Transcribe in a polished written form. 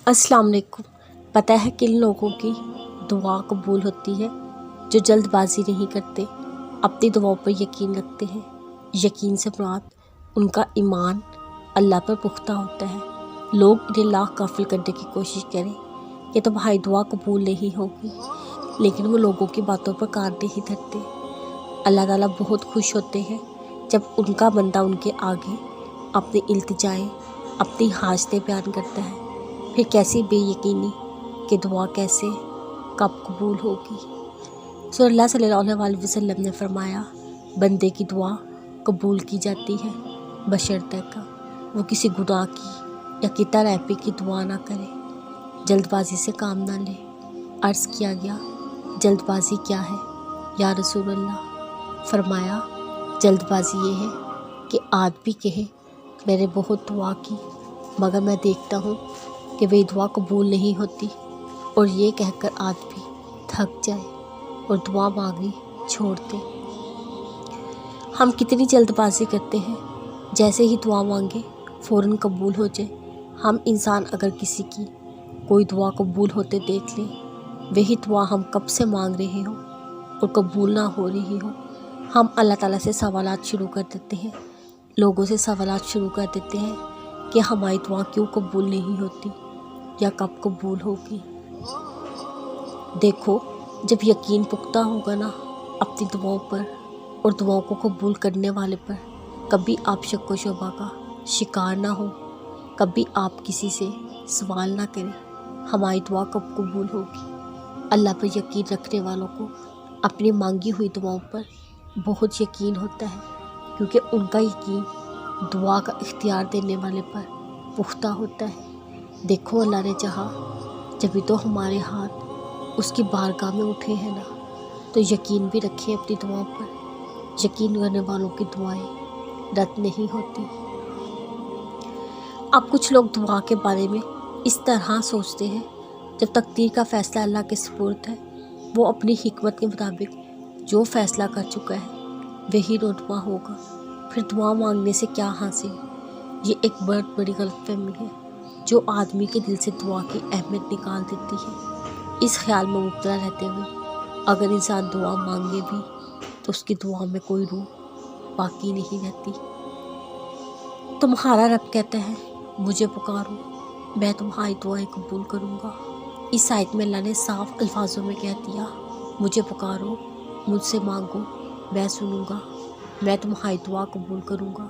अस्सलाम वालेकुम। पता है किन लोगों की दुआ कबूल होती है? जो जल्दबाजी नहीं करते, अपनी दुआओं पर यकीन रखते हैं। यकीन से मुराद उनका ईमान अल्लाह पर पुख्ता होता है। लोग इन्हें लाख गाफिल करने की कोशिश करें कि तुम्हारी दुआ कबूल नहीं होगी, लेकिन वो लोगों की बातों पर कान नहीं धरते। अल्लाह ताला बहुत खुश होते हैं जब उनका बंदा उनके आगे अपनी इल्तिजाएं, अपनी हाजतें बयान करता है। फिर कैसी बेयकीनी कि दुआ कैसे कब कबूल होगी। रसूलुल्लाह सल्लल्लाहु अलैहि वसल्लम ने फरमाया, बंदे की दुआ कबूल की जाती है बशर्ते का वो किसी गुनाह की या किता रैपी की दुआ ना करे, जल्दबाजी से काम ना ले। अर्ज़ किया गया, जल्दबाजी क्या है या रसूलुल्लाह? फरमाया, जल्दबाजी ये है कि आदमी कहे मैंने बहुत दुआ की मगर मैं देखता हूँ कि वही दुआ कबूल नहीं होती, और ये कहकर आदमी थक जाए और दुआ मांगनी छोड़ दे। हम कितनी जल्दबाजी करते हैं, जैसे ही दुआ मांगे फ़ौरन कबूल हो जाए। हम इंसान अगर किसी की कोई दुआ कबूल होते देख लें, वही दुआ हम कब से मांग रहे हो और कबूल ना हो रही हो, हम अल्लाह ताला से सवालात शुरू कर देते हैं, लोगों से सवालात शुरू कर देते हैं कि हमारी दुआ क्यों कबूल नहीं होती या कब कबूल होगी। देखो, जब यकीन पुख्ता होगा ना अपनी दुआओं पर और दुआओं को कबूल करने वाले पर, कभी आप शक व शुबा का शिकार ना हो, कभी आप किसी से सवाल ना करें हमारी दुआ कब कबूल होगी। अल्लाह पर यकीन रखने वालों को अपनी मांगी हुई दुआओं पर बहुत यकीन होता है, क्योंकि उनका यकीन दुआ का इख्तियार देने वाले पर पुख्ता होता है। देखो, अल्लाह ने चाहा जब तो हमारे हाथ उसकी बारगाह में उठे हैं ना, तो यकीन भी रखें अपनी दुआओं पर। यकीन करने वालों की दुआएं रद्द नहीं होती। अब कुछ लोग दुआ के बारे में इस तरह सोचते हैं, जब तकदीर का फ़ैसला अल्लाह के सुपुर्द है, वो अपनी हिकमत के मुताबिक जो फ़ैसला कर चुका है वही रुतबा होगा, फिर दुआ मांगने से क्या हासिल। ये एक बहुत बड़ी गलतफहमी है जो आदमी के दिल से दुआ की अहमियत निकाल देती है। इस ख्याल में मुब्तला रहते हुए अगर इंसान दुआ मांगे भी तो उसकी दुआ में कोई रूह बाकी नहीं रहती। तुम्हारा रब कहता है, मुझे पुकारो मैं तुम्हारी दुआएं कबूल करूँगा। इस आयत में अल्लाह ने साफ अल्फाजों में कह दिया, मुझे पुकारो, मुझसे मांगो, मैं सुनूँगा, मैं तुम्हारी दुआ कबूल करूँगा।